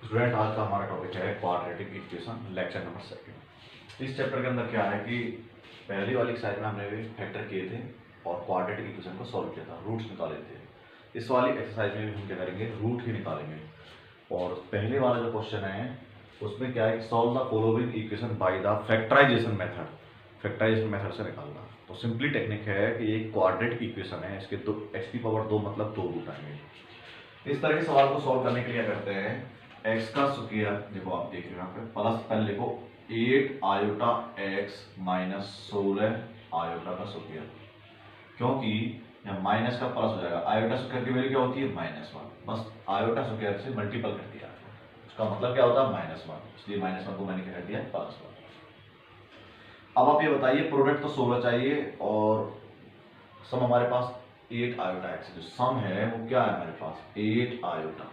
Student, आज का हमारा टॉपिक है क्वाड्रेटिक इक्वेशन, लेक्चर नंबर 2। इस चैप्टर के अंदर क्या है कि पहली वाली एक्सरसाइज में हमने भी फैक्टर किए थे और क्वाड्रेटिक इक्वेशन को सॉल्व किया था, रूट्स निकाले थे। इस वाली एक्सरसाइज में भी हम क्या करेंगे, रूट ही निकालेंगे। और पहले वाला जो क्वेश्चन है उसमें क्या है, solve the following equation by the factorisation method. Factorisation method से निकालना तो सिंपली टेक्निक है कि एक क्वाड्रेटिक इक्वेशन है, इसके दो एक्स की पावर 2 मतलब 2 रूट आएंगे। इस तरह के सवाल को सॉल्व करने के लिए क्या करते हैं, एक्स का स्क्वायर, देखो आप देख रहे हो यहाँ पे प्लस, पहले लिखो 8 आयोटा एक्स माइनस 16 आयोटा का स्क्वायर, क्योंकि यहाँ माइनस का प्लस हो जाएगा। आयोटा स्क्वायर की वैल्यू क्या होती है, -1। बस आयोटा स्क्वायर से मल्टीपल कर दिया, उसका मतलब क्या होता है, -1, इसलिए -1 को मैंने क्या कर दिया, +1। अब आप ये बताइए, प्रोडक्ट तो 16 चाहिए और सम हमारे पास 8 आयोटा एक्स, जो सम है वो क्या है हमारे पास 8 आयोटा,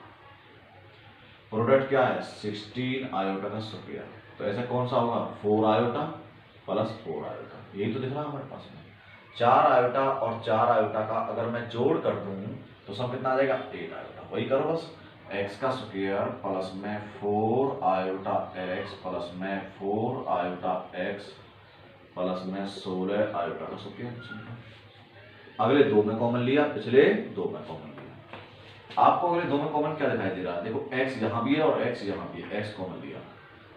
प्रोडक्ट क्या है 16 आयोटा का स्क्वायर। तो ऐसा कौन सा होगा, 4 आयोटा प्लस 4 आयोटा, यही तो दिख रहा है हमारे पास में। 4 आयोटा और 4 आयोटा का अगर मैं जोड़ कर दूं तो सम कितना आ जाएगा, 8 आयोटा। वही करो बस, एक्स का स्क्वायर प्लस में 4 आयोटा एक्स प्लस में 4 आयोटा एक्स प्लस में 16 आयोटा का स्क्वायर। अगले दो में कॉमन लिया, पिछले दो में कॉमन लिया। आपको अगले दो में कॉमन क्या दिखाई दे रहा है, देखो x यहाँ भी है और x यहाँ भी है, x कॉमन लिया,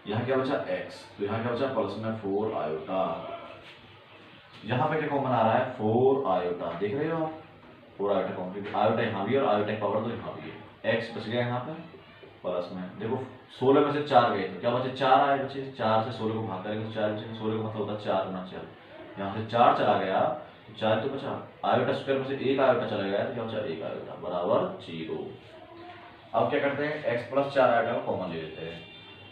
यहाँ क्या बचा x, तो यहाँ क्या बचा प्लस में 4 आयोटा। यहाँ पे क्या कॉमन आ रहा है, 4 आयोटा, देख रहे हो आप 4 आयोटा कॉमन, आयोटा यहाँ भी है और आयोटा की पावर तो यहाँ भी है, x बच गया यहाँ पे प्लस में, देखो 16 में से 4 गए तो क्या बचे, 4 आए बचे, 4 से 16 को भाग करेंगे तो 4 बचे, 16 का मतलब होता है 4 गुना 4, यहाँ से 4 चला गया तो 4 तो बचा, आयोटा स्क्वायर में से 1 आयोटा चला गया तो क्या बचा, 1 आयोटा बराबर 0। अब क्या करते हैं, x प्लस 4 आयोटा को कॉमन ले लेते हैं,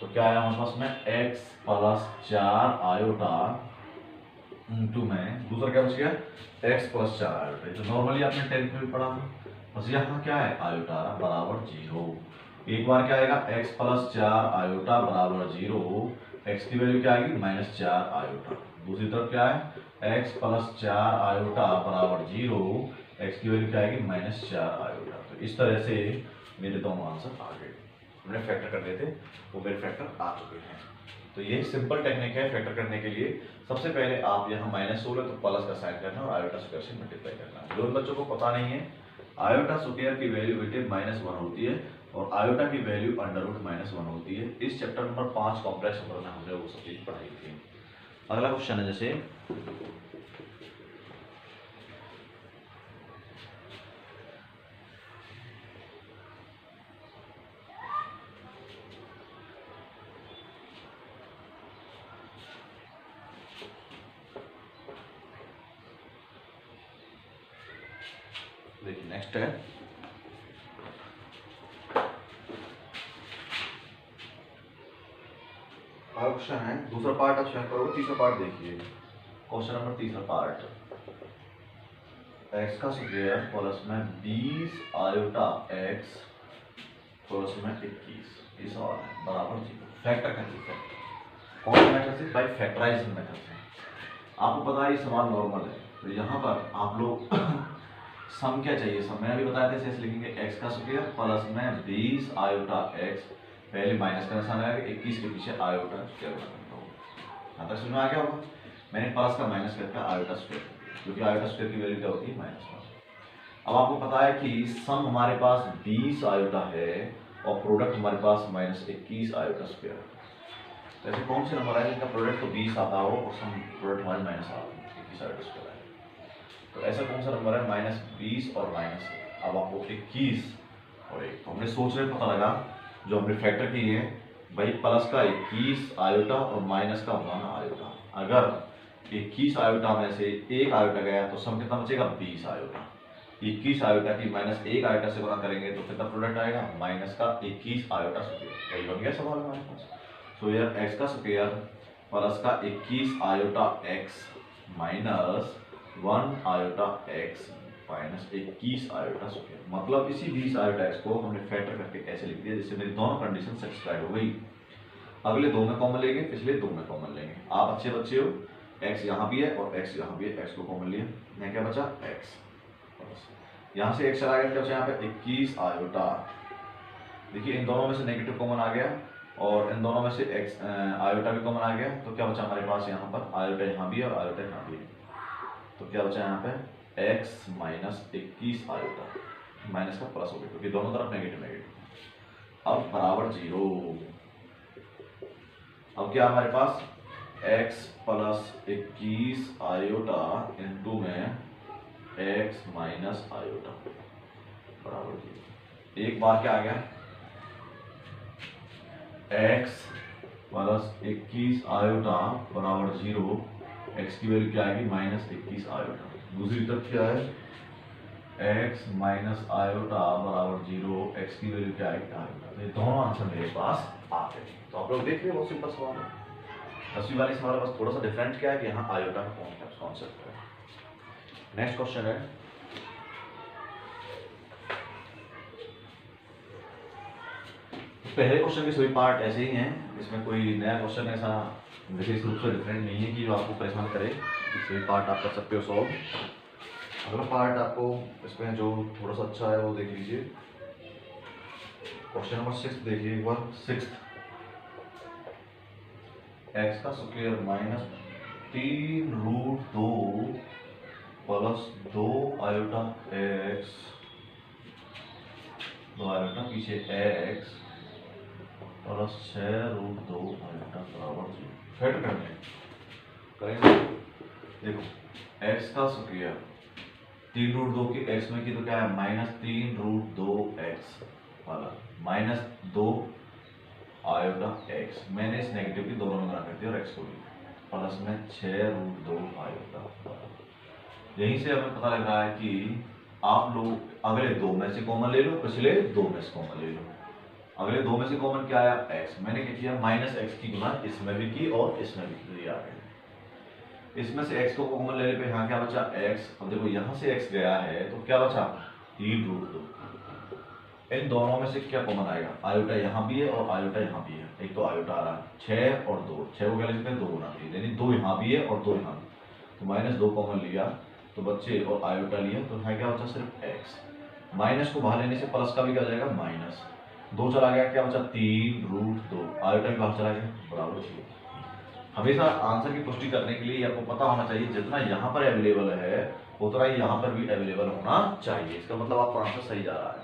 तो क्या आया हमारे पास में x प्लस 4 आयोटा इंटू में दूसरा क्या बच गया, x प्लस 4 आयोटा, तो नॉर्मली आपने 10th में भी पढ़ा था, बस यहाँ क्या है आयोटा बराबर 0। एक बार क्या आएगा, x प्लस 4 आयोटा बराबर 0, x की वैल्यू क्या आएगी -4 आयोटा। दूसरी तरफ क्या है, x प्लस 4 आयोटा बराबर 0, x की वैल्यू क्या आएगी -4 आयोटा। तो इस तरह से मेरे दोनों आंसर आ गए, हमने फैक्टर कर दिए थे वो मेरे फैक्टर आ चुके हैं। तो ये सिंपल टेक्निक है फैक्टर करने के लिए। सबसे पहले आप यहाँ -16 तो प्लस का साइन करना और आयोटा स्क्वायर से मल्टीप्लाई करना। जो बच्चों को पता नहीं है, आयोटा स्क्वायर की वैल्यू बेटे -1 होती है और आयोटा की वैल्यू √-1 होती है। इस चैप्टर नंबर 5 कॉम्प्लेक्स नंबर में हमने वो सब चीज पढ़ाई थी। अगला क्वेश्चन है, जैसे देखिए नेक्स्ट है, क्वेश्चन है दूसरा पार्ट, आप शेयर करोगे, तीसरा पार्ट देखिए, क्वेश्चन नंबर तीसरा पार्ट, x का स्क्वायर प्लस में 20 आयोटा x प्लस में 21, ये सवाल है बराबर 0। फैक्टर कैसे, कौन से मेथड से, बाय फैक्टराइजेशन मेथड से। आपको पता है ये सवाल नॉर्मल है, तो यहाँ पर आप लोग सम क्या चाहिए, सम मैंने अभी बताया था, ऐसे लिखेंगे x का स्क्वायर प्लस में 20 आयोटा x, पहले माइनस का निशान आएगा, 21 के पीछे आयोटा स्क्वायर बनाता हूँ। यहाँ तक समझ में आ गया होगा, मैंने प्लस का माइनस करके आयोटा स्क्वायर, क्योंकि आयोटा स्क्वायर की वैल्यू क्या होती है -1। अब आपको पता है कि सम हमारे पास 20 आयोटा है और प्रोडक्ट हमारे पास -21 आयोटा स्क्वायर है। तो ऐसे कौन से नंबर है जिनका प्रोडक्ट तो 20 आता हो और सम प्रोडक्ट हमारे -21 आयोटा स्क्वायर है, तो ऐसा कौन सा नंबर है -20 और माइनस, अब आपको 21 और 1, तो हमने सोच रहे पता लगा जो हमने फैक्टर की है भाई, प्लस का 21 आयोटा और माइनस का 1 आयोटा। अगर 21 आयोटा में से 1 आयोटा गया तो सम कितना बचेगा, 20 आयोटा। 21 आयोटा की -1 आयोटा से गुणा करेंगे तो कितना प्रोडक्ट आएगा, माइनस का 21 आयोटा स्क्वायर। यही बन गया सवाल हमारे पास। तो यार x का स्क्वायर प्लस का 21 iota x minus 1 iota x minus 21 iota square, मतलब इसी 20 आयोटा x को हमने फैक्टर करके ऐसे लिख दिया जिससे मेरी दोनों कंडीशन सेटिस्फाइड हो गई। अगले दो में कॉमन लेंगे, पिछले दो में कॉमन लेंगे। आप अच्छे बच्चे हो, x यहाँ भी है और x यहाँ भी है, x को कॉमन लिया, यहाँ क्या बचा x, यहाँ से x चला गया, क्या बचा यहाँ पे 21 आयोटा देखिए इन दोनों में से नेगेटिव कॉमन आ गया और इन दोनों में से एक्स आयोटा भी कॉमन आ गया, तो क्या बचा हमारे पास यहाँ पर आयोटा यहाँ भी है और आयोटा यहाँ भी है, तो क्या बचा यहाँ पे एक्स माइनस 21 आयोटा, माइनस का प्लस हो गया क्योंकि दोनों तरफ नेगेटिव नेगेटिव। अब बराबर 0। अब क्या हमारे पास x प्लस 21 आयोटा इंटू में x माइनस आयोटा बराबर 0। एक बार क्या आ गया x प्लस 21 आयोटा बराबर 0, x की वैल्यू क्या आएगी माइनस 21 आयोटा। दूसरी तरफ क्या है x माइनस आयोटा बराबर 0, x की वैल्यू क्या आएगी आयोटा। ये दोनों आंसर मेरे पास आ गए। तो आप लोग देख रहे हैं बहुत सिंपल सवाल है। 10वीं वाले से हमारे पास थोड़ा सा डिफरेंट क्या है कि यहाँ आयोटा का कॉन्सेप्ट है। नेक्स्ट क्वेश्चन है पहले क्वेश्चन के सभी पार्ट ऐसे ही हैं, इसमें कोई नया क्वेश्चन ऐसा विशेष रूप से डिफरेंट नहीं है कि जो आपको परेशान करे। सभी पार्ट आप कर सकते हो सॉल्व। अगला पार्ट आपको इसमें जो थोड़ा सा अच्छा है वो देख लीजिए। क्वेश्चन नंबर 6 देखिए एक बार। 6 एक्स का square minus 3√2 plus 2 iota x, 2 iota पीछे एक्स प्लस 6√2 आयोटा बराबर 0। फिट करने करेंगे। देखो एक्स का स्क्वायर 3√2 की एक्स में की तो क्या है माइनस 3√2 एक्स वाला माइनस 2 आयोटा एक्स, मैंने इस नेगेटिव की दोनों में गुणा कर दिया और एक्स को भी प्लस में 6√2 आयोटा। यहीं से हमें पता लग रहा है कि आप लोग अगले दो में से कॉमन ले लो, पिछले दो में से कॉमन ले लो। अगले दो में से कॉमन क्या आया एक्स, मैंने क्या किया माइनस एक्स की गुना इसमें भी की और इसमें भी की, आ गया। इसमें से एक्स को कॉमन लेने पे यहाँ क्या बचा एक्स। अब देखो यहाँ से एक्स गया है तो क्या बचा 3√2। इन दोनों में से क्या कॉमन आएगा आयोटा यहाँ भी है और आयोटा यहाँ भी है। एक तो आयोटा आ रहा है 6 और 2, 6 को क्या लिखते हैं 2 गुना दिए, यानी 2 यहाँ भी है और 2 यहाँ भी, तो माइनस 2 कॉमन लिया तो बच्चे और आयोटा लिया तो यहाँ क्या बचा सिर्फ एक्स। माइनस को बाहर लेने से प्लस का भी क्या जाएगा माइनस, 2 चला गया क्या बचा 3√2, आयोटा भी बाहर चला गया बराबर 0। हमेशा आंसर की पुष्टि करने के लिए आपको पता होना चाहिए जितना यहाँ पर अवेलेबल है उतना ही यहाँ पर भी अवेलेबल होना चाहिए। इसका मतलब आपका आंसर सही जा रहा है।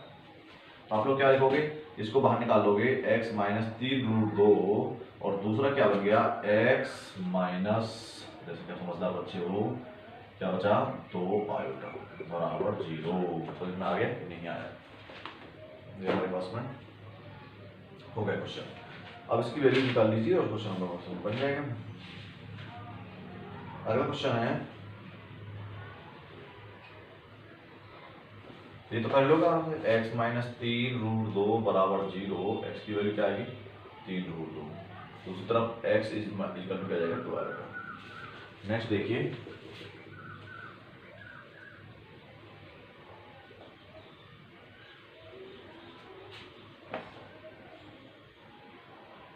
तो आप लोग क्या लिखोगे, इसको बाहर निकाल लोगे x माइनस 3√2 और दूसरा क्या बन गया x माइनस, जैसे क्या समझदार बच्चे हो, क्या बचा 2 आयोटा बराबर 0। समझ में आ गया नहीं आया, ये हमारे पास में हो गया क्वेश्चन। अब इसकी वैल्यू निकाल लीजिए और क्वेश्चन नंबर बन जाएगा। अगला क्वेश्चन है, ये तो कर लो x माइनस 3√2 बराबर 0, x की वैल्यू क्या आएगी 3√2। दूसरी तरफ x इज इक्वल टू क्या जाएगा 2 आएगा। नेक्स्ट देखिए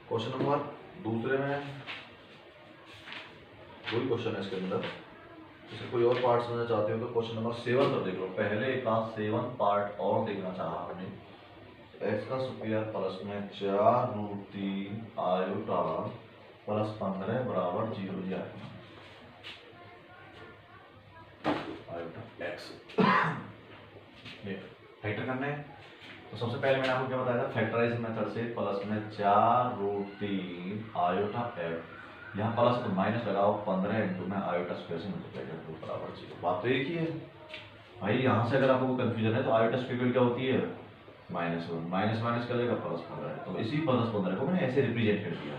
क्वेश्चन नंबर दूसरे में कोई क्वेश्चन है इसके अंदर, जैसे कोई और पार्ट समझना चाहते हो तो क्वेश्चन नंबर 7 तक देख लो। पहले का 7 पार्ट और देखना चाहा हमने, एक्स का स्क्वायर प्लस में 4√3 आयोटा प्लस 15 बराबर 0 दिया है आयोटा एक्स। ये फैक्टर करना है तो सबसे पहले मैंने आपको क्या बताया था फैक्टराइज मेथड से प्लस में 4√3 आयोटा एक्स, यहाँ प्लस तो माइनस लगाओ 15 इंटू में आयोटा स्क्वायर से मल्टीप्लाई कर दो बराबर 0। बात तो एक ही है भाई। यहाँ से अगर आपको कोई कंफ्यूजन है तो आयोटा स्क्वायर क्या होती है -1, माइनस माइनस कर देगा +15, तो इसी +15 को मैंने ऐसे रिप्रेजेंट कर दिया।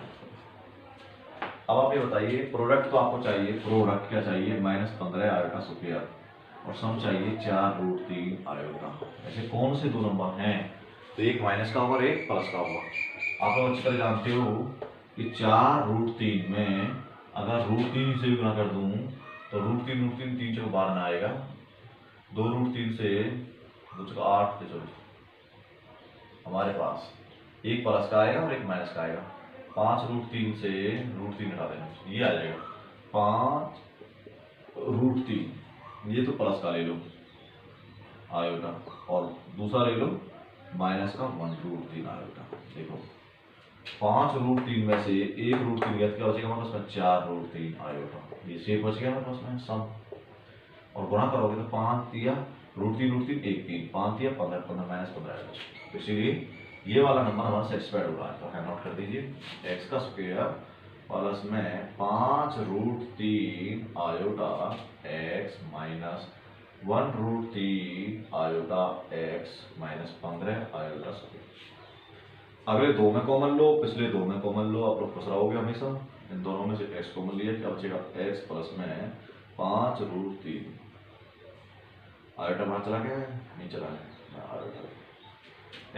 अब आप ये बताइए प्रोडक्ट तो आपको चाहिए, प्रोडक्ट क्या चाहिए -15 आयोटा स्क्वायर और सम चाहिए 4√3 आयोटा। ऐसे कौन से दो नंबर हैं, तो एक माइनस का होगा और एक प्लस का होगा। आप लोग अच्छी तरह जानते हो कि 4√3 में अगर √3 से भी गुना कर दूं तो √3 3 चौक 12 ना आएगा, 2√3 से 2 चौक 8 से 24 हमारे पास एक प्लस का आएगा और एक माइनस का आएगा। 5√3 से √3 हटा देना, ये आ जाएगा 5√3, ये तो प्लस का ले लो आयोटा और दूसरा ले लो माइनस का 1√3 आयोटा। देखो 5√3 में से 1√3 गया तो क्या बचेगा हमारे पास में 4√3 आयोटा, ये शेप बच गया हमारे पास में सम। और गुणा करोगे तो 5 दिया √3 1 3 5 दिया 15 15 माइनस 15 आएगा। तो इसीलिए ये वाला नंबर हमारा सेटिस्फाइड हो रहा है। तो है नोट कर दीजिए एक्स का स्क्वायर प्लस में 5√3 iota x minus 1√3 iota x minus 15 iota square. अगले दो में कॉमन लो, पिछले दो में कॉमन लो, आप लोग खुश रहोगे हमेशा। इन दोनों में से एक्स कॉमन लिया, क्या बचेगा एक्स प्लस में 5√3 आयोटा बाहर चला गया है, नहीं चला है आयोटा।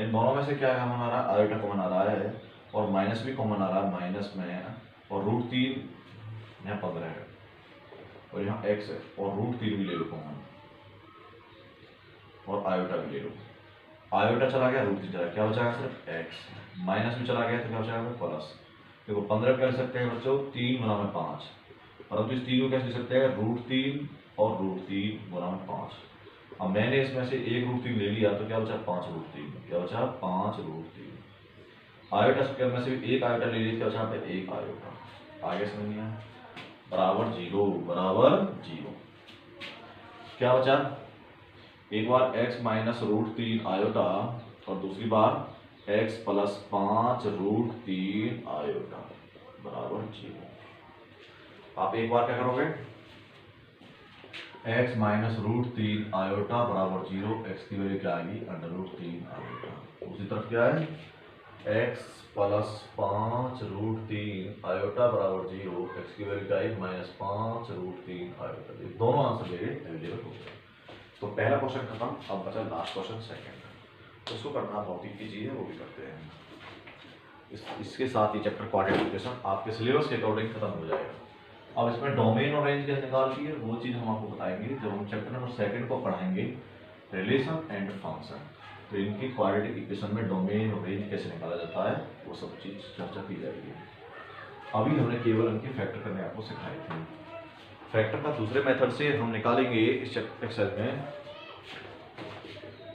इन दोनों में से क्या कॉमन आ रहा है, आयोटा कॉमन आ रहा है और माइनस भी कॉमन आ रहा है, माइनस में और √3 यहाँ 15 है और यहाँ एक्स है और √3 भी ले लो कॉमन और आयोटा भी ले लो। आयोटा चला गया √3 चला गया, क्या बचा सिर्फ एक्स, माइनस भी चला गया तो क्या बचा प्लस। देखो 15 क्या लिख सकते हैं बच्चों 3 गुना में 5, परंतु इस 3 को कैसे लिख सकते हैं √3 और √3 गुना में 5। अब मैंने इसमें से 1√3 ले लिया तो क्या बचा 5√3, क्या बचा 5√3। आयोटा स्क्वायर में से भी एक आयोटा ले लिया, क्या बचा पे 1 आयोटा। आगे समझ नहीं आया, बराबर 0 क्या बचा, एक बार x माइनस √3 आयोटा और दूसरी बार x प्लस 5√3 आयोटा बराबर 0। आप एक बार क्या करोगे x माइनस √3 आयोटा बराबर 0, x की वैल्यू क्या आएगी √3 आयोटा। दूसरी तरफ क्या है x प्लस 5√3 आयोटा बराबर 0, x की वैल्यू क्या आएगी -5√3 आयोटा। दोनों आंसर मेरे अवेलेबल हो गए। तो पहला क्वेश्चन खत्म, अब बचा लास्ट क्वेश्चन सेकंड। तो उसको करना बहुत ही ईजी है, वो भी करते हैं। इसके साथ ही चैप्टर क्वाड्रेटिक इक्वेशन आपके सिलेबस के अकॉर्डिंग खत्म हो जाएगा। अब इसमें डोमेन और रेंज कैसे निकालती है वो चीज़ हम आपको बताएंगे जब हम चैप्टर नंबर सेकंड को पढ़ाएंगे, रिलेशन एंड फंक्शन। तो इनकी क्वाड्रेटिक इक्वेशन में डोमेन और रेंज कैसे निकाला जाता है वो सब चीज़ चर्चा की जाएगी। अभी हमने केवल इनके फैक्टर करने आपको सिखाए थे। फैक्टर का दूसरे मेथड से हम निकालेंगे इस एक्सरसाइज में।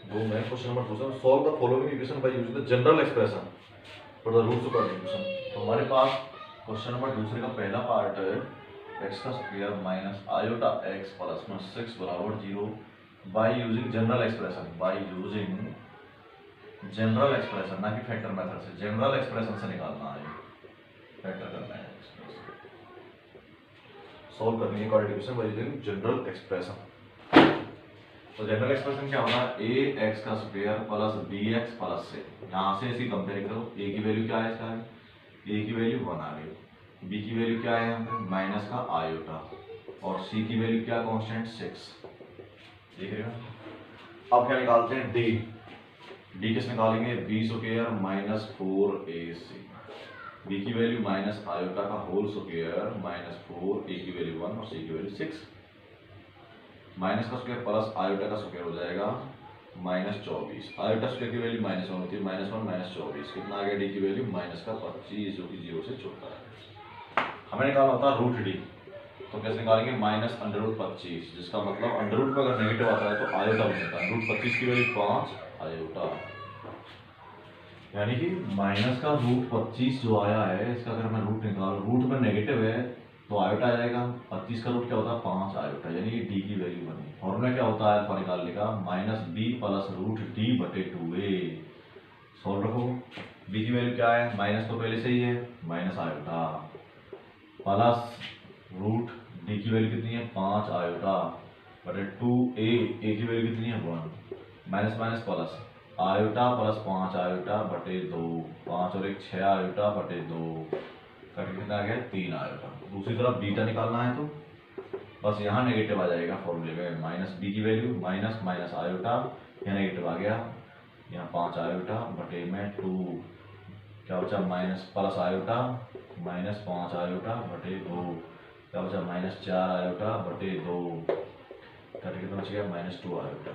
दो में क्वेश्चन नंबर दूसरा, solve the following equation by using the general expression for the roots of the equation. तो हमारे पास क्वेश्चन नंबर दूसरे का पहला पार्ट है एक्स का square minus iota x plus में 6 बराबर 0 by using general expression, by using general expression, ना कि फैक्टर मेथड से, जनरल एक्सप्रेशन से निकालना है, फैक्टर करना है, सॉल्व करनी है quadratic equation by using general expression. तो जनरल एक्सप्रेशन क्या होगा ए एक्स का square plus b x plus से, यहाँ से इसी कंपेयर करो, ए की वैल्यू क्या है इसका, ए की वैल्यू 1 आ गई, बी की वैल्यू क्या है यहाँ पे माइनस का आयोटा और सी की वैल्यू क्या कांस्टेंट 6, देख रहे हो। अब क्या निकालते हैं डी, डी किस निकालेंगे B square minus 4ac, B की वैल्यू माइनस आयोटा का होल स्क्वायर माइनस 4, ए की वैल्यू 1 और सी की वैल्यू 6, माइनस का स्क्वायर प्लस आयोटा का स्क्वायर हो जाएगा -24, आयोटा स्क्वायर की वैल्यू -1 होती है, -1 -24 कितना आ गया, डी की वैल्यू माइनस का 25 जो कि 0 से छोटा है। हमें निकालना होता है रूट डी, तो कैसे निकालेंगे -√25, जिसका मतलब अंडर रूट में अगर नेगेटिव आता है तो आयोटा बनता है, √25 की वैल्यू 5 आयोटा, यानी कि माइनस का √25 जो आया है इसका अगर मैं रूट निकाल, रूट में नेगेटिव है तो आयोटा आ जाएगा, 25 का रूट क्या होता है 5 आयोटा, यानी कि डी की वैल्यू बनी। फॉर्मूला क्या होता है अल्फा निकालने का -b प्लस √d/2a। सॉल्व रखो, b की वैल्यू क्या है, माइनस तो पहले से ही है minus iota plus root D की वैल्यू कितनी है 5 आयोटा बटे 2a, a की वैल्यू कितनी है 1, minus minus plus iota plus 5 iota बटे 2, 5 और 1 6 आयोटा बटे 2, कट कितना आ गया 3 आयोटा। दूसरी तरफ बीटा निकालना है तो बस यहाँ नेगेटिव आ जाएगा फॉर्मूले में, माइनस बी की वैल्यू माइनस माइनस आयोटा, यहाँ नेगेटिव आ गया, यहाँ 5 आयोटा बटे में 2, क्या बचा minus plus iota minus 5 iota बटे 2, क्या बचा -4 आयोटा बटे 2, कट कितना बच गया -2 आयोटा।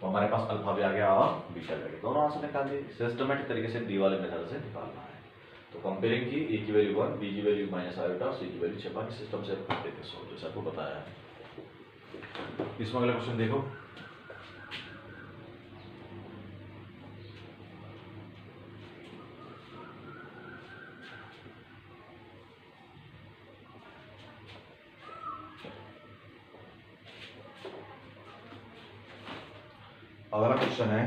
तो हमारे पास अल्फा भी आ गया और बीटा भी आ गया, दोनों आंसर निकाल दिए। सिस्टमेटिक तरीके से डी वाले मेथड से निकालना है। तो कंपेयरिंग की, ए की वैल्यू 1, बी की वैल्यू माइनस आयोटा, सी की वैल्यू 6, बाकी सिस्टम से करते थे सॉल्व, जैसे आपको बताया है। इसमें अगला क्वेश्चन देखो, अगला क्वेश्चन है,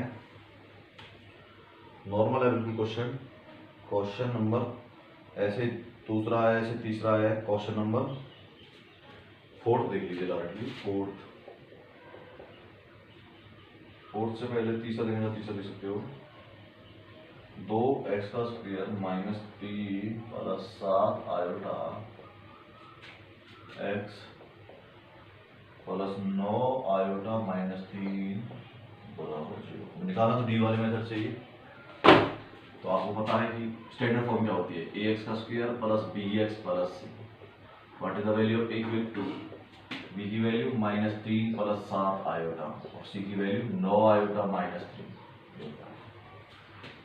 नॉर्मल है बिल्कुल क्वेश्चन। क्वेश्चन नंबर ऐसे दूसरा है, ऐसे तीसरा है। क्वेश्चन नंबर 4 देख लीजिए डायरेक्टली। फोर्थ से पहले तीसरा देखना, तीसरा देख सकते हो। 2x का square minus 3 plus 7 iota x plus 9 iota minus 3 बराबर 0। निकालना तो डी वाले मेथड से ही। तो आपको पता है कि स्टैंडर्ड फॉर्म क्या होती है, ax का square plus bx plus c। What is the value of a की वैल्यू 2, b की वैल्यू माइनस 3 प्लस 7 आयोटा और c की वैल्यू 9 आयोटा माइनस 3।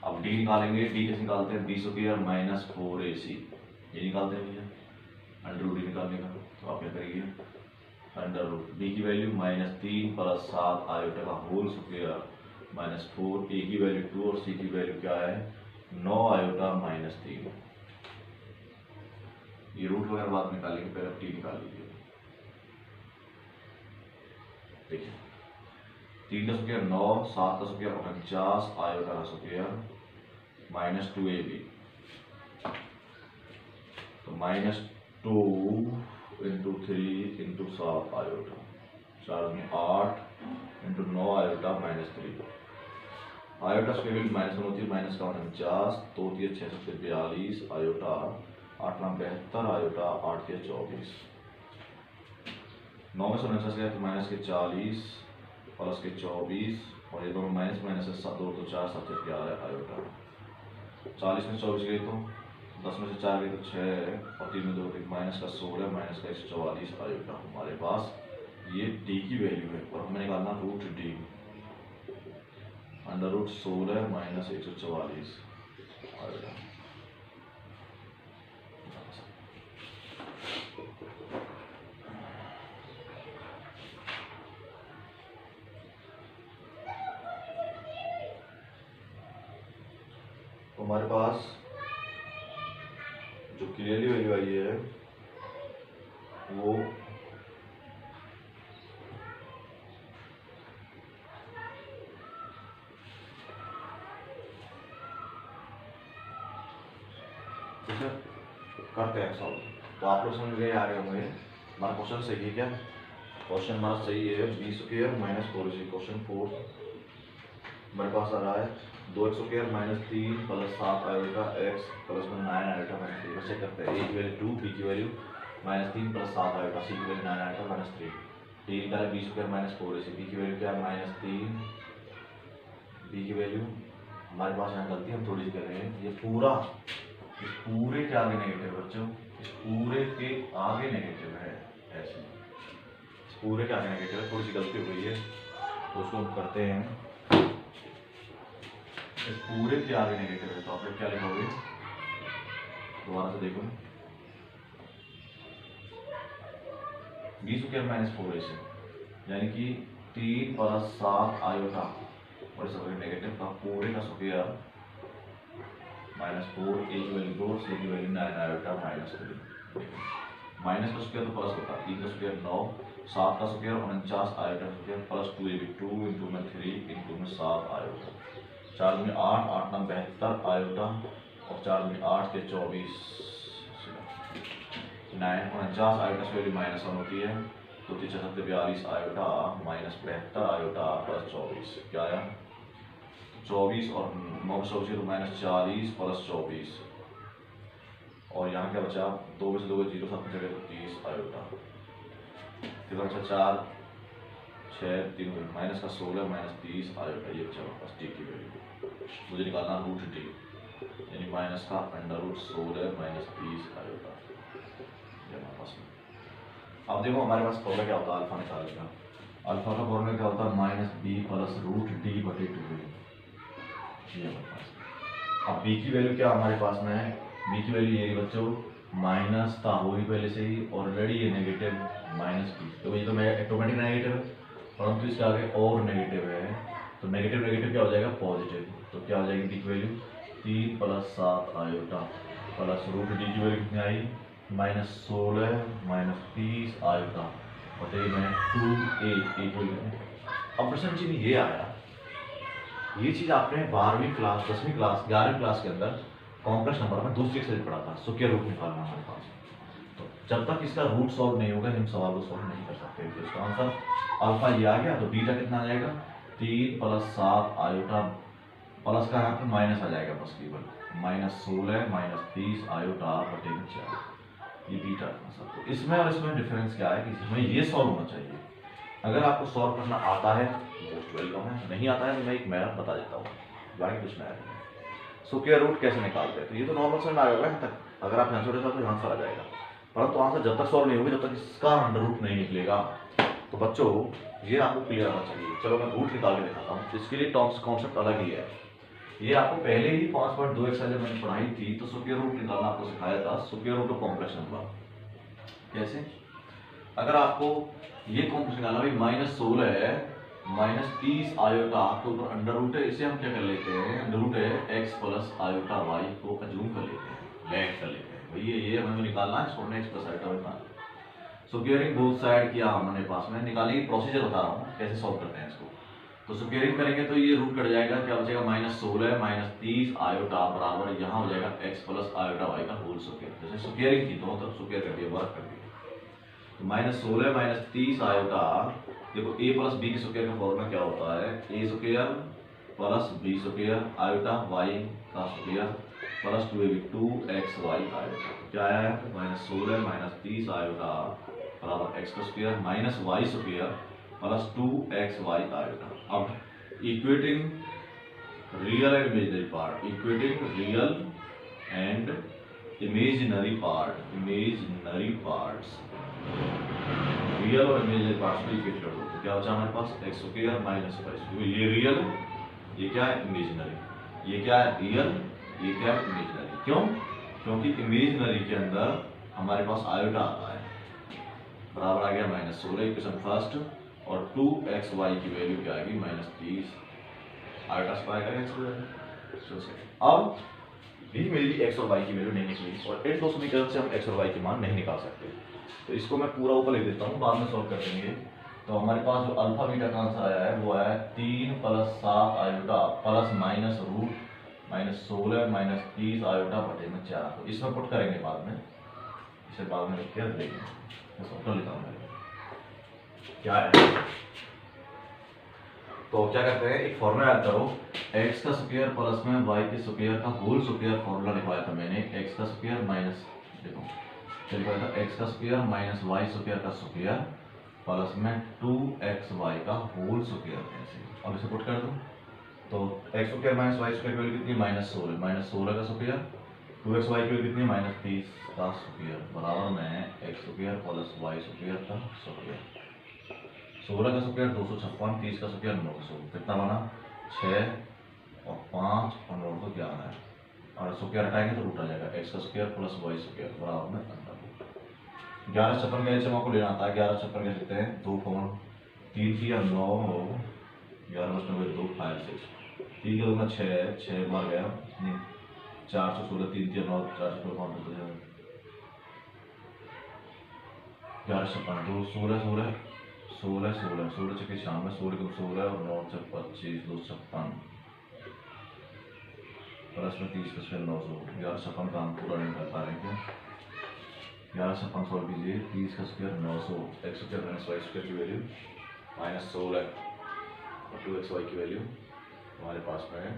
अब d निकालेंगे। d कैसे निकालते हैं, b स्क्वायर माइनस 4ac, ये निकालते हैं भैया अंडर रूट निकालने का। तो आप क्या करिए, अंडर रूट b की वैल्यू माइनस 3 प्लस 7 आयोटा का होल स्क्वायर माइनस 4, a की वैल्यू 2 और c की वैल्यू क्या है 9 आयोटा माइनस 3। ये रूट वगैरह बाद में निकालेंगे, पहले t निकाल लीजिए। देखिए 3 का स्क्वायर 9, 7 का स्क्वायर 49 आयोटा का स्क्वायर माइनस 2ab, तो माइनस 2 इंटू 3 इंटू 7 आयोटा, 4 में 8 into 9 iota minus 3। Iota square value minus 1 होती है, माइनस का 49, 2 3 6 7 42 आयोटा, 8 9 72 आयोटा, 8 3 24। 9 में से 49 गया तो माइनस के 40 प्लस के 24 और ये दोनों माइनस माइनस है, 7 2 तो 4 7 11 आयोटा। 40 में 24 गए तो 10 में से 4 गए तो 6 और 3 में 2 गए माइनस का 16 माइनस का 144 आयोटा। हमारे पास ये डी की वैल्यू है और हमें निकालना root D. Under root 16 minus 144 iota. तो हमारे पास जो क्लियरली वैल्यू आई है वो करते हैं सॉल्व। तो आप लोग समझ गए आ रहे होंगे हमारा क्वेश्चन सही है क्या। क्वेश्चन हमारा सही है, B square minus 4ac। Question 4 हमारे पास आ रहा है 2x square minus 3 plus 7 iota x plus 9 iota minus 3। वैसे करते हैं, a की वैल्यू 2, b की value minus 3 plus 7 iota, c की वैल्यू 9 आयोटा माइनस 3। d निकाले b square minus 4ac, b की वैल्यू क्या है माइनस 3, b की वैल्यू हमारे पास यहाँ गलती हम थोड़ी सी कर रहे हैं। ये पूरा इस पूरे के आगे नेगेटिव बच्चों, इस पूरे के आगे नेगेटिव है, ऐसे इस पूरे के आगे नेगेटिव है, थोड़ी सी गलती हो गई है तो उसको हम करते हैं। इस पूरे के आगे नेगेटिव है तो आप लोग क्या लिखोगे, दोबारा से देखो, बी स्क्वायर माइनस 4ac यानी कि 3 प्लस 7 आयोटा और इस नेगेटिव का पूरे का स्क्वायर माइनस 4, a की वैल्यू 2, c की वैल्यू 9 आयोटा माइनस 3। माइनस का स्क्वायर तो प्लस होता है, 3 का स्क्वायर 9, 7 का स्क्वायर 49 आयोटा का स्क्वायर प्लस 2ab 2 इंटू में 3 इंटू में 7 आयोटा, 4 में 8 8 9 72 आयोटा और 4 में 8 के 24 9 49 आयोटा से वैल्यू माइनस 1 होती है, तो 3 6 42 आयोटा माइनस 72 आयोटा प्लस 24 क्या आया 24 और 9 से तो माइनस 40 प्लस 24 और यहाँ क्या बचा 2 में से 2 0 7 में जगह तो 30 आयोटा, फिर बचा 4 6 3 माइनस का 16 माइनस 30 आयोटा। ये बचा वापस डी की वैल्यू, मुझे निकालना रूट डी यानी माइनस का अंडर रूट 16 माइनस 30 आयोटा हमारे पास में। अब देखो हमारे पास फॉर्मूला क्या होता है अल्फा निकालने का। अल्फा का फॉर्मूला क्या होता है minus b plus root D बटे 2। ये हमारे पास अब b की वैल्यू क्या हमारे पास में है, b की वैल्यू ये बच्चों माइनस था वो ही पहले से ही ऑलरेडी ये नेगेटिव माइनस बी, तो ये तो ऑटोमेटिक नेगेटिव है परंतु इसके आगे और नेगेटिव है तो नेगेटिव नेगेटिव क्या हो जाएगा पॉजिटिव, तो क्या हो जाएगी b की value 3 plus 7 iota plus root D की वैल्यू कितनी आई माइनस 16 माइनस 30 आयोटा बटे में 2a। अब प्रश्न चिन्ह ये आया ये चीज़ आपने 12वीं क्लास, 10वीं क्लास, 11वीं क्लास के अंदर कॉम्प्लेक्स नंबर में दूसरी एक्सरसाइज पढ़ा था, स्क्वायर रूट निकालना हमारे पास। तो जब तक इसका रूट सॉल्व नहीं होगा हम सवाल को सॉल्व नहीं कर सकते। तो इसका आंसर अल्फा ये आ गया, तो बीटा कितना आ जाएगा 3 + 7 आयोटा, प्लस का यहाँ पे माइनस आ जाएगा बस केवल, -16 - 30 आयोटा बटे में 4, ये बीटा आंसर। तो इसमें और इसमें डिफरेंस क्या है कि इसमें ये सॉल्व होना चाहिए। अगर आपको सॉल्व करना आता है मोस्ट वेलकम है, नहीं आता है तो मैं एक मैथ बता देता हूँ, बाकी कुछ मैथ नहीं। स्क्वायर रूट कैसे निकालते हैं, तो ये तो नॉर्मल समझ में आ जाएगा यहाँ तक, अगर आप यहाँ छोटे साथ तो आंसर आ जाएगा, परंतु आंसर जब तक सॉल्व नहीं होगी जब तक इसका अंडर रूट नहीं निकलेगा। तो बच्चों ये आपको क्लियर आना चाहिए। चलो मैं रूट निकाल के दिखाता हूँ, इसके लिए टॉप्स कॉन्सेप्ट अलग ही है। ये आपको पहले ही 5.2 एक्सरसाइज मैंने पढ़ाई थी, तो स्क्वायर रूट निकालना आपको सिखाया था, square root of complex number. कैसे, अगर आपको ये कॉम्प्लेक्स निकालना भाई -16 है -30 आयोटा के ऊपर अंडर रूट है, इसे हम क्या कर लेते हैं, अंडर रूट है x + आयोटा y को अज्यूम कर लेते हैं, लेट कर लेते हैं भाई, ये हमें निकालना है, छोड़ना x + आयोटा निकालना। स्क्वायरिंग बोथ साइड किया हमने, पास में निकालने की प्रोसीजर बता रहा हूँ कैसे सॉल्व करते हैं इसको। तो स्क्वायरिंग करेंगे तो ये रूट कट जाएगा, क्या बचेगा -16 - 30 आयोटा बराबर यहाँ हो जाएगा x + आयोटा y का होल स्क्वायर। जैसे स्क्वायरिंग थी दोनों तरफ स्क्वायर कर दिया, वर्क कर दिया, तो -16 - 30 आयोटा, देखो a + b के स्क्वायर का फॉर्मूला क्या होता है, a² + b² आयोटा y का square plus 2ab 2xy iota. क्या आया है, -16 - 30 आयोटा बराबर x² minus y² plus 2xy iota. अब equating real and imaginary part, equating real and imaginary part, imaginary parts, real और इमेजिनरी पार्ट्स को equate कर दो, तो क्या बचा हमारे पास x² माइनस y²। ये रियल है, ये क्या है इमेजिनरी, ये क्या है रियल, ये क्या है इमेजिनरी। क्यों, क्योंकि इमेजिनरी के अंदर हमारे पास आयोटा आता है, बराबर आ गया -16 इक्वेशन फर्स्ट, और 2xy की वैल्यू क्या आएगी -30 आयोटा से पाएगा x²। अब भी मेरी x और y की वैल्यू नहीं निकली, और इन दो समीकरण से हम x और y के मान नहीं निकाल सकते, तो इसको मैं पूरा ऊपर लिख देता हूँ, बाद में सॉल्व कर देंगे। तो हमारे पास जो अल्फा बीटा का आंसर आया है वो आया है 3 + 7 iota plus minus root -16 - 30 iota बटे में 4। तो इसमें पुट करेंगे बाद में, इसे बाद में लिख के देखेंगे, मैं सॉल्व लेता हूँ क्या है। तो क्या करते हैं, एक फॉर्मूला याद करो, x का स्क्वायर प्लस में y के स्क्वायर का होल स्क्वायर फॉर्मूला लिखवाया था मैंने, x का स्क्वायर माइनस, देखो क्या लिखवाया था, x का स्क्वायर माइनस y² का स्क्वायर प्लस में 2xy का होल स्क्वायर। ऐसे अब इसे पुट कर दो, तो x² माइनस y² की वैल्यू कितनी, -16 का स्क्वायर, 2xy की वैल्यू कितनी, -30 का स्क्वायर बराबर में x² प्लस y² का स्क्वायर। 16 का स्क्वायर 256, 30 का स्क्वायर 900, कितना बना 6 और 5 और 9 तो 11 है, और स्क्वायर हटाएंगे तो रूट आ जाएगा, x का स्क्वायर प्लस y² बराबर में अंडर रूट। 11 56 का जैसे आपको लेना आता है, 11 56 कैसे लेते हैं, 2 कॉमन, 3 3 और 9 हो, 11 + 2 5 6, 3 का 2 6, 6 बार गया 416, 3 3 9 416 5 11 56 2 16 16 16 16 16 छक्के 96, 16 को 16 और 9 से 25 2 56 प्लस में 30 का स्क्वायर 900। 11 56 का हम पूरा नहीं कर पा रहे हैं, 11 56 सॉल्व कीजिए, 30 का स्क्वायर 900, x² माइनस y² की वैल्यू -16 और 2xy की वैल्यू हमारे पास में है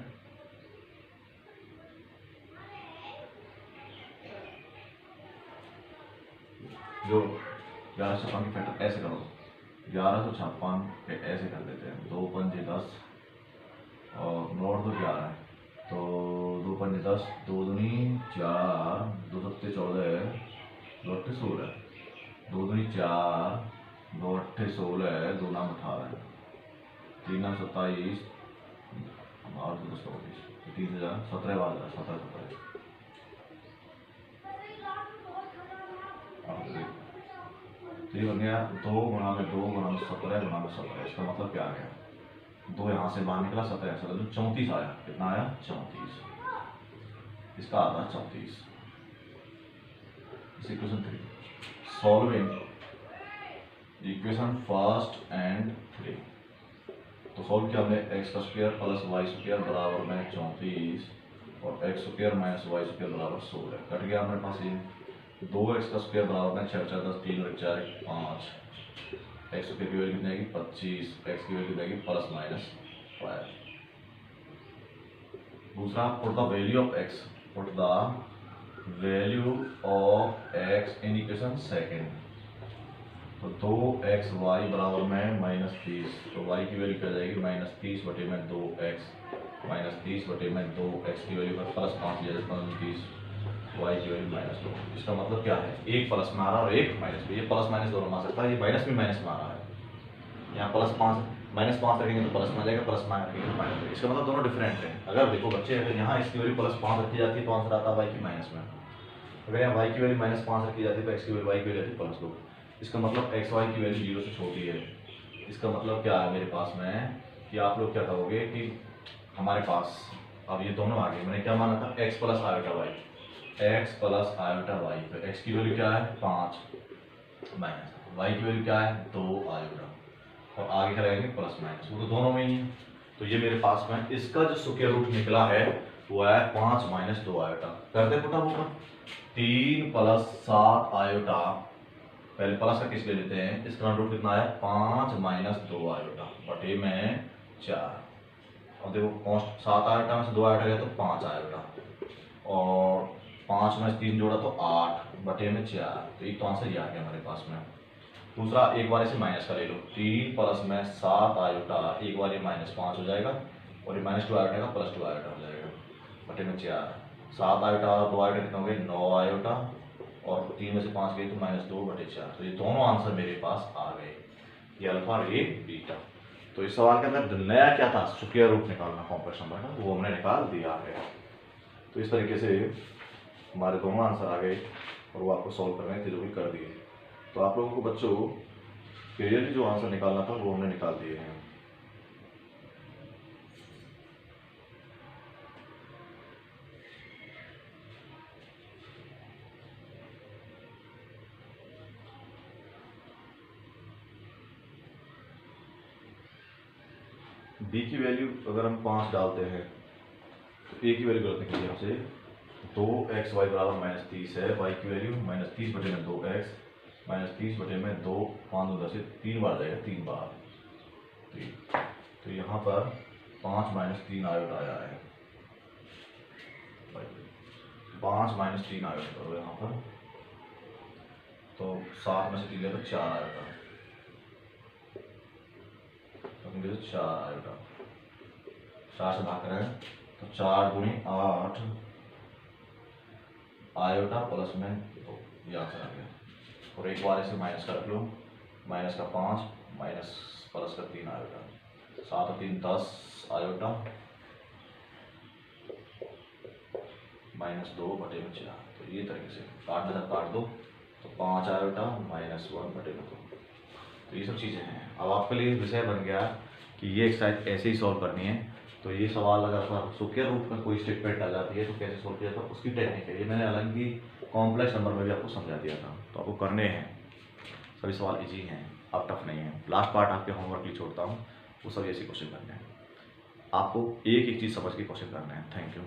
जो 11 56 की फैक्टर ऐसे करो, 1156 पे ऐसे कर देते हैं, 2 पंजे 10 और 9 तो 11 है, तो 2 पंजे 10, 2 दूनी 4, 2 सत्ते 14, 2 अट्ठे 16, 2 दूनी 4, 2 अट्ठे 16, 2 नाम 18, 3 नाम 27 और 2 24, 3 से 17 बार 17 17। तो ये बन गया 2 × 2 × 17 × 17। इसका मतलब क्या आ गया, 2 यहाँ से बाहर निकला, 17 यहाँ से, 34 आया, कितना आया 34, इसका आता 34। Equation 3 solving equation first and 3, तो सॉल्व किया हमने एक्स का स्क्वायर प्लस वाई स्क्वायर बराबर में 34 और x square minus y square बराबर 16। कट गया हमारे पास ये 2x का स्क्वायर बराबर में 6 4 10 3 और 4 5। एक्स स्क्वायर की वैल्यू कितनी आएगी 25, एक्स की वैल्यू कितनी आएगी प्लस माइनस 5। दूसरा put the value of x, put the value of x in equation second. तो 2xy बराबर में -30, तो y की वैल्यू क्या जाएगी -30 बटे में 2x, -30 बटे में 2x की वैल्यू पर प्लस 5 लिया जाए 30, y की वैल्यू -2। इसका मतलब क्या है, एक प्लस में आ रहा है और एक माइनस में, ये प्लस माइनस दोनों में आ सकता है, ये माइनस में आ रहा है। यहाँ -5 रखेंगे तो प्लस में आ जाएगा, प्लस माइनस रखेंगे तो माइनस। इसका मतलब दोनों डिफरेंट है। अगर देखो बच्चे, अगर यहाँ इसकी वैल्यू +5 रखी जाती है तो आंसर आता है y की माइनस में। अगर यहाँ y की वैल्यू -5 रखी जाती है तो x की वैल्यू y की वैल्यू आती है +2। इसका मतलब एक्स वाई की वैल्यू 0 से छोटी है। इसका मतलब क्या है मेरे पास में कि आप लोग क्या करोगे कि हमारे पास अब ये दोनों आ गए, मैंने क्या माना था x plus iota y, x plus iota y. तो x की वैल्यू क्या है 5 माइनस y की वैल्यू क्या है 2 आयोटा, और आगे क्या रहेंगे प्लस माइनस, वो तो दोनों में ही है। तो ये मेरे पास में इसका जो स्क्वायर रूट निकला है वो है 5 - 2 आयोटा। करते पुटा ऊपर 3 + 7 आयोटा, पहले प्लस का किस ले लेते हैं, इसका रूट कितना है 5 - 2 आयोटा बटे में 4। और देखो कॉन्स्ट 7 आयोटा में से 2 आयोटा गया तो 5 आयोटा, और 5 में 3 जोड़ा तो 8 बटे में 4। तो एक तो आंसर ये आ गया हमारे पास में। दूसरा एक बार इसे माइनस का ले लो, 3 + में 7 आयोटा, एक बार ये -5 हो जाएगा और ये -2 आयोटा का +2 आयोटा हो जाएगा बटे में 4। 7 आयोटा 2 आयोटा कितना हो गया 9 आयोटा, और 3 में से 5 गए तो -2 बटे 4। तो ये दोनों आंसर मेरे पास आ गए, ये अल्फा और ये बीटा। तो इस सवाल के अंदर नया क्या था, स्क्वायर रूट निकालना कॉम्प्लेक्स नंबर का, वो हमने निकाल दिया है। तो इस तरीके से हमारे दोनों आंसर आ गए और वो आपको सॉल्व करने के लिए कर दिए। तो आप लोगों को बच्चों क्लियरली जो आंसर निकालना था वो हमने निकाल दिए हैं। b की वैल्यू अगर हम 5 डालते हैं तो a की वैल्यू गलत निकली हमसे 2xy बराबर -30 है, y की वैल्यू -30 बटे में 2x, -30 बटे में 2, 5 2 10 3 बार जाएगा, 3 बार। तो यहाँ पर 5 - 3 आयोटा आया है, 5 - 3 आयोटा करो यहाँ पर, तो 7 में से 3 तो 4 आयोटा, 4 आयोटा, 4 से भाग करें तो 4 × 8 आयोटा प्लस में 2, ये आंसर आ गया। और एक बार इसे माइनस कर लो, माइनस का 5 माइनस प्लस का 3 आयोटा, 7 और 3 10 आयोटा -2 बटे में 4। तो ये तरीके से काटना था काट दो, तो 5 आयोटा -1 बटे में 2। तो ये सब चीज़ें हैं। अब आपके लिए विषय बन गया कि ये एक्सरसाइज ऐसे ही सॉल्व करनी है। तो ये सवाल अगर स्क्वायर रूट में कोई स्टेटमेंट आ जाती है तो कैसे सॉल्व किया जाता है उसकी टेक्निक है, ये मैंने अलग ही कॉम्प्लेक्स नंबर में भी आपको समझा दिया था। तो आपको करने हैं, सभी सवाल इजी हैं, अब टफ नहीं है। लास्ट पार्ट आपके होमवर्क के लिए छोड़ता हूँ, वो सभी ऐसे क्वेश्चन करने हैं। आपको एक एक चीज़ समझ के क्वेश्चन करना है। Thank you.